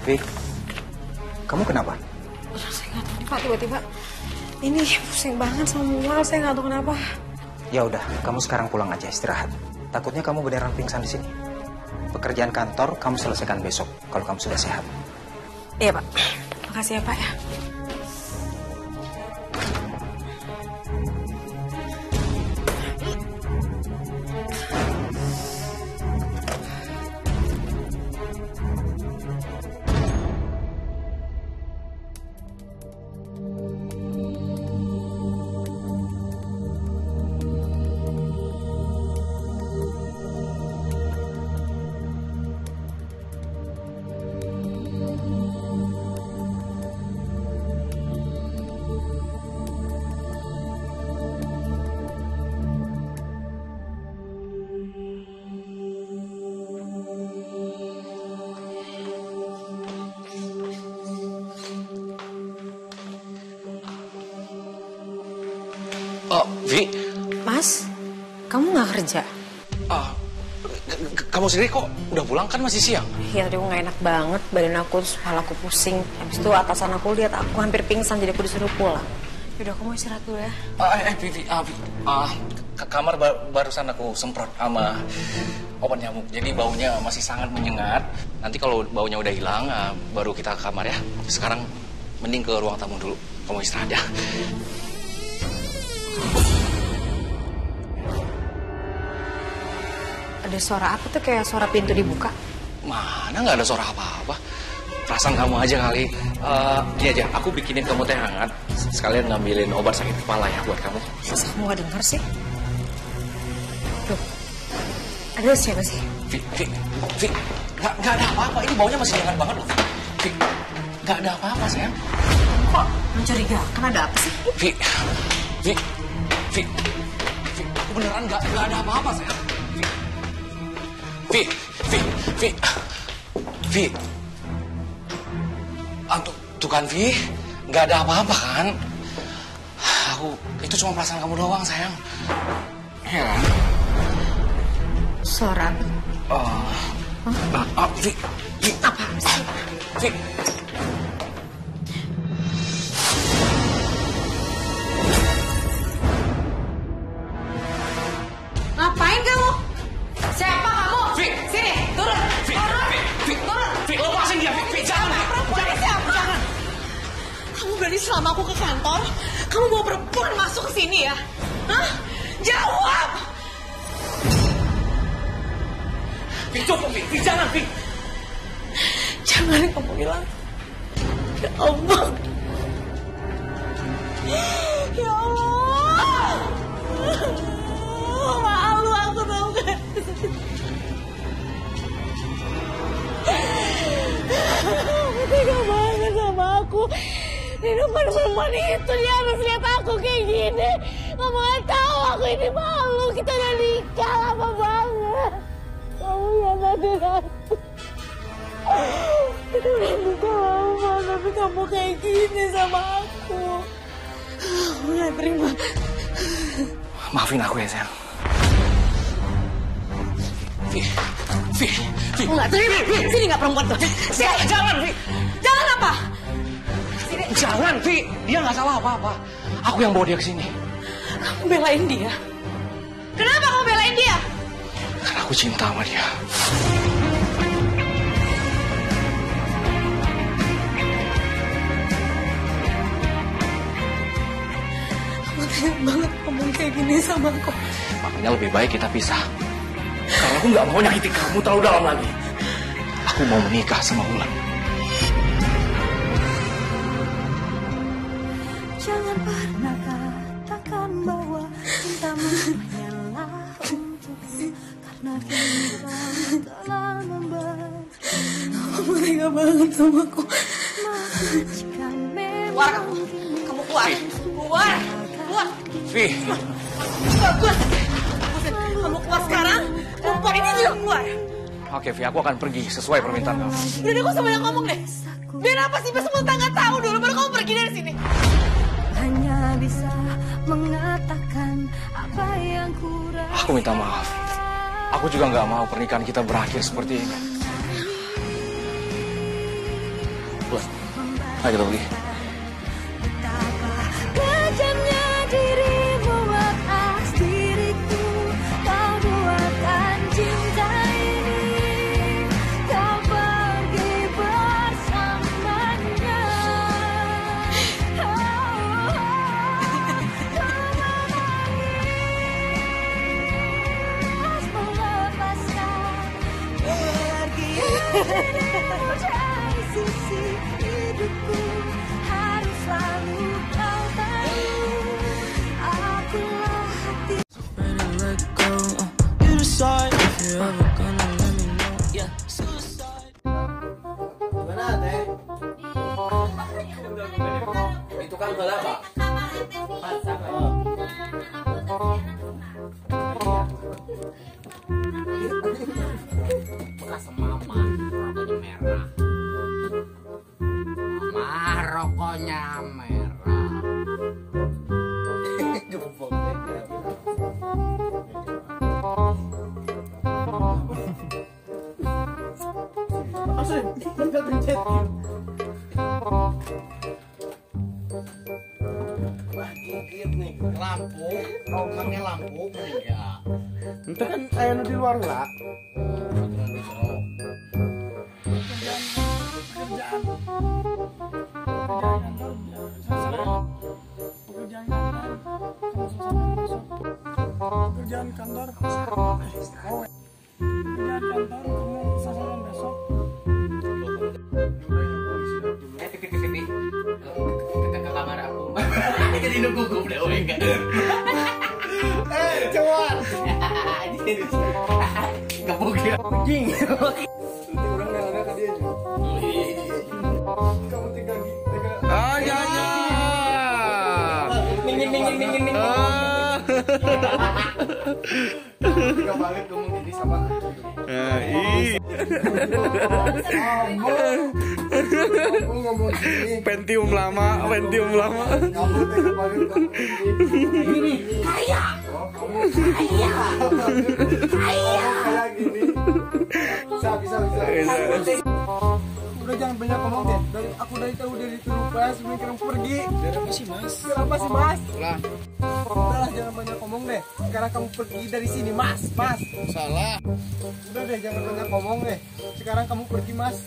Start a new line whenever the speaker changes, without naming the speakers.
Vi, kamu kenapa?
Saya nggak tahu nih Pak, tiba-tiba ini pusing banget sama mual, saya nggak tahu kenapa.
Ya udah, kamu sekarang pulang aja istirahat. Takutnya kamu beneran pingsan di sini. Pekerjaan kantor kamu selesaikan besok kalau kamu sudah sehat.
Iya Pak, makasih ya Pak ya.
Oh, Vi.
Mas, kamu nggak kerja?
Kamu sendiri kok udah pulang kan masih siang?
Iya, tadi aku nggak enak banget, badan aku, terus kepala aku pusing. Habis itu atasan aku lihat aku hampir pingsan, jadi aku disuruh pulang. Yaudah, aku mau istirahat dulu ya.
Vi, ke kamar barusan aku semprot sama obat nyamuk. Jadi baunya masih sangat menyengat. Nanti kalau baunya udah hilang, baru kita ke kamar ya. Sekarang mending ke ruang tamu dulu. Kamu istirahat ya.
Ada suara apa tuh, kayak suara pintu dibuka?
Mana nggak ada suara apa-apa. Perasaan kamu aja kali. Ini aja, aku bikinin kamu teh hangat. Sekalian ngambilin obat sakit kepala ya buat kamu.
Masa kamu nggak dengar sih? Tuh, ada siapa sih?
Vi, nggak ada apa-apa. Ini baunya masih hangat banget loh. Vi, nggak ada apa-apa sayang.
Kok mencurigakan, ada apa sih?
Vi, beneran nggak ada apa-apa sayang. Vi. Tuh kan Vi, nggak ada apa-apa kan? Itu cuma perasaan kamu doang sayang. Ya.
Suara apa?
Vi.
Apaan sih?
Vi.
Ngapain kamu? Siapa kamu?
Vi.
Sini, turun. Turun.
Vi, lepasin dia, Vi. Jangan.
Jangan. Kamu berani selama aku ke kantor, kamu bawa perempuan masuk ke sini ya? Hah? Jawab!
Vi, cukup, Vi. Jangan, Vi.
Jangan kamu bilang. Ya Allah. Ya Allah. Malu aku tau kan. Kamu tega banget sama aku. Di depan perempuan itu dia harus lihat aku kayak gini. Kamu gak tahu aku ini malu. Kita udah nikah lama banget. Kamu yang ngaduin aku. Kita udah nikah lama, tapi kamu kayak gini sama aku. Aku gak terima.
Maafin aku ya sayang. Vi.
Aku gak terima. Sini gak perempuan tuh.
Jangan, Vi.
Jangan apa? Sini.
Jangan, Vi. Dia nggak salah apa-apa. Aku yang bawa dia ke sini.
Kamu belain dia. Kenapa kamu belain dia?
Karena aku cinta sama dia.
Kamu tega banget ngomong kayak gini sama aku.
Makanya lebih baik kita pisah. Karena aku nggak mau nyakiti kamu terlalu dalam lagi. Aku mau menikah sama Wulan.
Jangan pernah katakan bahwa cintamu hanyalah untukku, karena kita telah membahas.
Kamu tega banget sama aku.
Jika
Keluar
memang
kamu. Kamu keluar. Keluar.
Vi.
Bagus. Kamu keluar sekarang. Perempuan ini juga keluar.
Oke, Vi. Aku akan pergi sesuai permintaan kamu.
Udah deh, gak usah banyak ngomong deh. Biar apa sih? Semua tetangga tahu dulu baru kamu pergi dari sini.
hanya bisa mengatakan apa yang kurang.
Aku minta maaf. Aku juga nggak mau pernikahan kita berakhir seperti ini. Ayo kita pergi.
Betapa kejamnya dirimu atas diriku. Kau buatkan cinta ini. Kau pergi bersamanya. Kau menangis melepaskan. Pergi dari sisi hidupku. Harus selalu kau tahu. Akulah hati.
Mana teh? Itu kan berapa? Bekas mama, rokoknya merah. Mama, rokoknya merah. Gebok. Asli, enggak pencet. Wah, gigit nih. Lampu, kau pakai lampu enggak? Itu kan ayo di luar lah.
Pekerjaan kantor kamu sasaran besok.
Pipi. Ke kamar aku. Jadi nunggu gue udah enggak. Cuan. Gebuk ya. Anjing.
Orang yang ada dia. Kamu tinggal
Dingin.
Tiga balik ngomong gini sama kamu ngomong gini.
Pentium lama.
Kamu tiga balik ngomong gini. Kayak gini. Bisa. Udah jangan banyak ngomong deh. Aku dari tahu dari pas sebelum kamu pergi. Biar apa sih mas? Udahlah jangan banyak ngomong deh. Sekarang kamu pergi dari sini mas. Salah. Udah deh jangan banyak ngomong deh. Sekarang kamu pergi mas.